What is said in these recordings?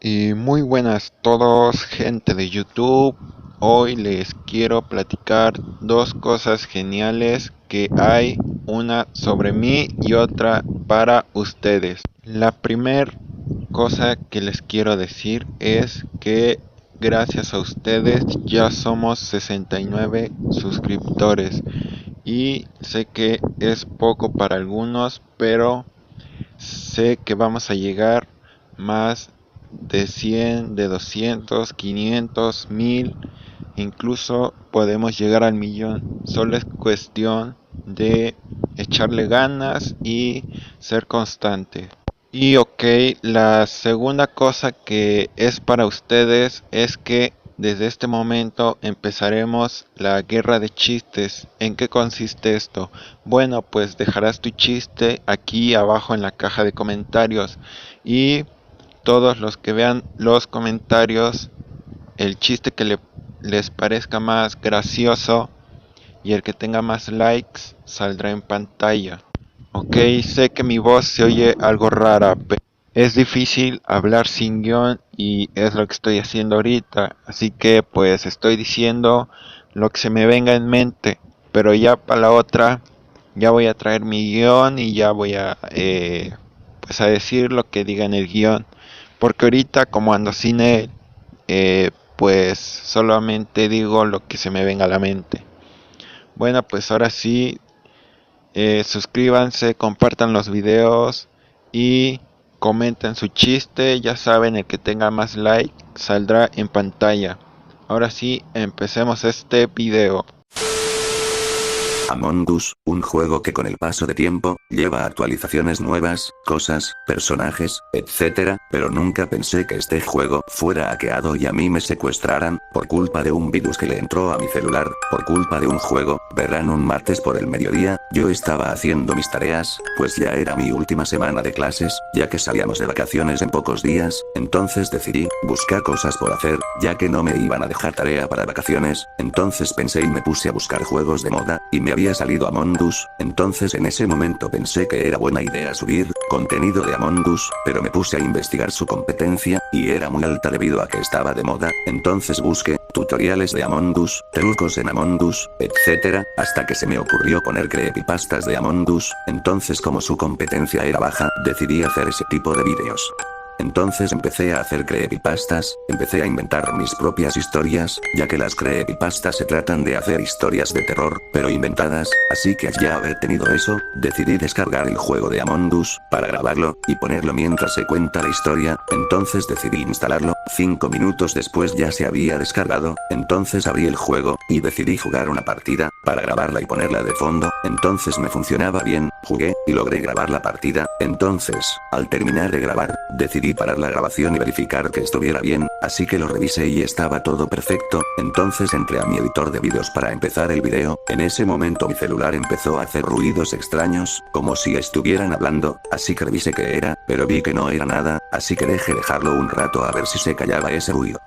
Y muy buenas todos, gente de YouTube. Hoy les quiero platicar dos cosas geniales que hay, una sobre mí y otra para ustedes. La primera cosa que les quiero decir es que gracias a ustedes ya somos 69 suscriptores y sé que es poco para algunos, pero sé que vamos a llegar más de 100, de 200, 500, 1000, incluso podemos llegar al millón. Solo es cuestión de echarle ganas y ser constante. Y ok, la segunda cosa que es para ustedes es que desde este momento empezaremos la guerra de chistes. ¿En qué consiste esto? Bueno, pues dejarás tu chiste aquí abajo en la caja de comentarios y todos los que vean los comentarios, el chiste que les parezca más gracioso y el que tenga más likes saldrá en pantalla. Ok, sé que mi voz se oye algo rara, pero es difícil hablar sin guión y es lo que estoy haciendo ahorita. Así que pues estoy diciendo lo que se me venga en mente. Pero ya para la otra, ya voy a traer mi guión y ya voy a, pues a decir lo que diga en el guión. Porque ahorita como ando sin él, pues solamente digo lo que se me venga a la mente. Bueno, pues ahora sí, suscríbanse, compartan los videos y comenten su chiste. Ya saben, el que tenga más like saldrá en pantalla. Ahora sí, empecemos este video. Among Us, un juego que con el paso de tiempo, lleva actualizaciones nuevas, cosas, personajes, etc., pero nunca pensé que este juego fuera hackeado y a mí me secuestraran, por culpa de un virus que le entró a mi celular, por culpa de un juego. Verán, un martes por el mediodía, yo estaba haciendo mis tareas, pues ya era mi última semana de clases, ya que salíamos de vacaciones en pocos días, entonces decidí buscar cosas por hacer, ya que no me iban a dejar tarea para vacaciones, entonces pensé y me puse a buscar juegos de moda, y me había salido Among Us, entonces en ese momento pensé que era buena idea subir contenido de Among Us, pero me puse a investigar su competencia, y era muy alta debido a que estaba de moda, entonces busqué tutoriales de Among Us, trucos en Among Us, etc., hasta que se me ocurrió poner creepypastas de Among Us, entonces como su competencia era baja, decidí hacer ese tipo de vídeos. Entonces empecé a hacer creepypastas, empecé a inventar mis propias historias, ya que las creepypastas se tratan de hacer historias de terror, pero inventadas, así que ya haber tenido eso, decidí descargar el juego de Among Us, para grabarlo, y ponerlo mientras se cuenta la historia, entonces decidí instalarlo, 5 minutos después ya se había descargado, entonces abrí el juego, y decidí jugar una partida, para grabarla y ponerla de fondo, entonces me funcionaba bien, jugué, y logré grabar la partida, entonces, al terminar de grabar, decidí parar la grabación y verificar que estuviera bien, así que lo revisé y estaba todo perfecto, entonces entré a mi editor de vídeos para empezar el video, en ese momento mi celular empezó a hacer ruidos extraños, como si estuvieran hablando, así que revisé qué era, pero vi que no era nada, así que dejé dejarlo un rato a ver si se callaba ese ruido.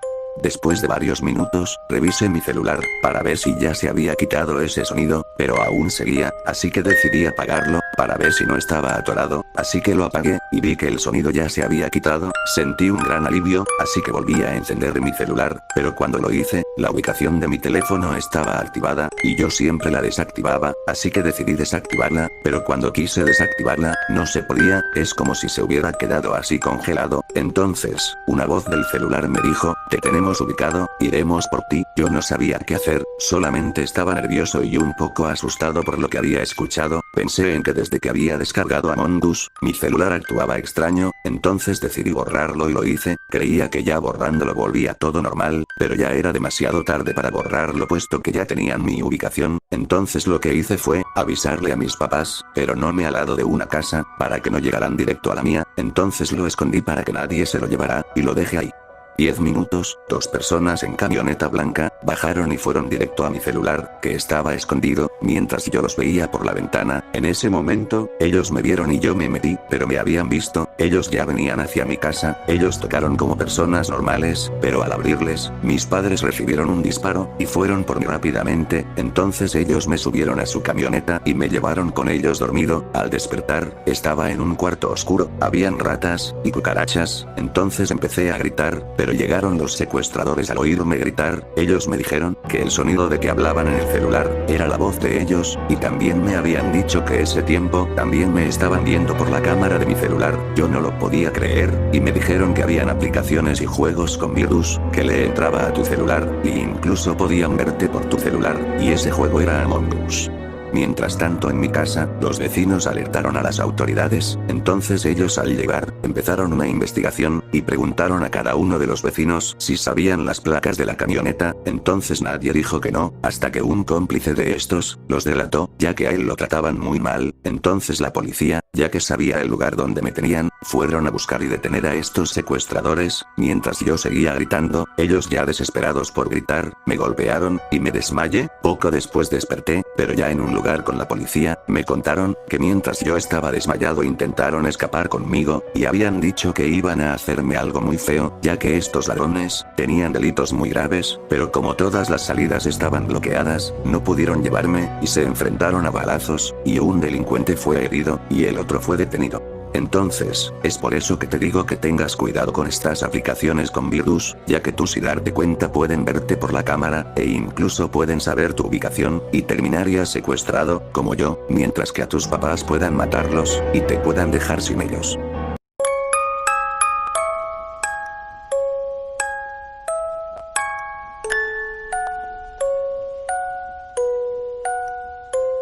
Después de varios minutos, revisé mi celular, para ver si ya se había quitado ese sonido, pero aún seguía, así que decidí apagarlo, para ver si no estaba atorado, así que lo apagué, y vi que el sonido ya se había quitado, sentí un gran alivio, así que volví a encender mi celular, pero cuando lo hice, la ubicación de mi teléfono estaba activada, y yo siempre la desactivaba, así que decidí desactivarla, pero cuando quise desactivarla, no se podía, es como si se hubiera quedado así congelado, entonces, una voz del celular me dijo, te tenemos ubicado, iremos por ti. Yo no sabía qué hacer, solamente estaba nervioso y un poco asustado por lo que había escuchado, pensé en que desde que había descargado Among Us, mi celular actuaba extraño, entonces decidí borrarlo y lo hice, creía que ya borrándolo volvía todo normal, pero ya era demasiado tarde para borrarlo puesto que ya tenían mi ubicación, entonces lo que hice fue, avisarle a mis papás, pero no me al lado de una casa, para que no llegaran directo a la mía, entonces lo escondí para que nadie se lo llevara, y lo dejé ahí. 10 minutos, 2 personas en camioneta blanca, bajaron y fueron directo a mi celular, que estaba escondido, mientras yo los veía por la ventana. En ese momento, ellos me vieron y yo me metí, pero me habían visto, ellos ya venían hacia mi casa, ellos tocaron como personas normales, pero al abrirles, mis padres recibieron un disparo, y fueron por mí rápidamente, entonces ellos me subieron a su camioneta y me llevaron con ellos dormido. Al despertar, estaba en un cuarto oscuro, habían ratas y cucarachas, entonces empecé a gritar, pero llegaron los secuestradores al oírme gritar, ellos me dijeron que el sonido de que hablaban en el celular era la voz de ellos, y también me habían dicho que ese tiempo también me estaban viendo por la cámara de mi celular. Yo no lo podía creer, y me dijeron que habían aplicaciones y juegos con virus, que le entraba a tu celular, e incluso podían verte por tu celular, y ese juego era Among Us. Mientras tanto en mi casa, los vecinos alertaron a las autoridades, entonces ellos al llegar, empezaron una investigación, y preguntaron a cada uno de los vecinos si sabían las placas de la camioneta, entonces nadie dijo que no, hasta que un cómplice de estos, los delató, ya que a él lo trataban muy mal, entonces la policía, ya que sabía el lugar donde me tenían, fueron a buscar y detener a estos secuestradores, mientras yo seguía gritando, ellos ya desesperados por gritar, me golpearon, y me desmayé, poco después desperté, pero ya en un lugar con la policía, me contaron que mientras yo estaba desmayado intentaron escapar conmigo, y habían dicho que iban a hacerme algo muy feo, ya que estos ladrones tenían delitos muy graves, pero como todas las salidas estaban bloqueadas, no pudieron llevarme, y se enfrentaron a balazos, y un delincuente fue herido, y el otro fue detenido. Entonces, es por eso que te digo que tengas cuidado con estas aplicaciones con virus, ya que tú sin darte cuenta pueden verte por la cámara, e incluso pueden saber tu ubicación, y terminarías secuestrado, como yo, mientras que a tus papás puedan matarlos, y te puedan dejar sin ellos.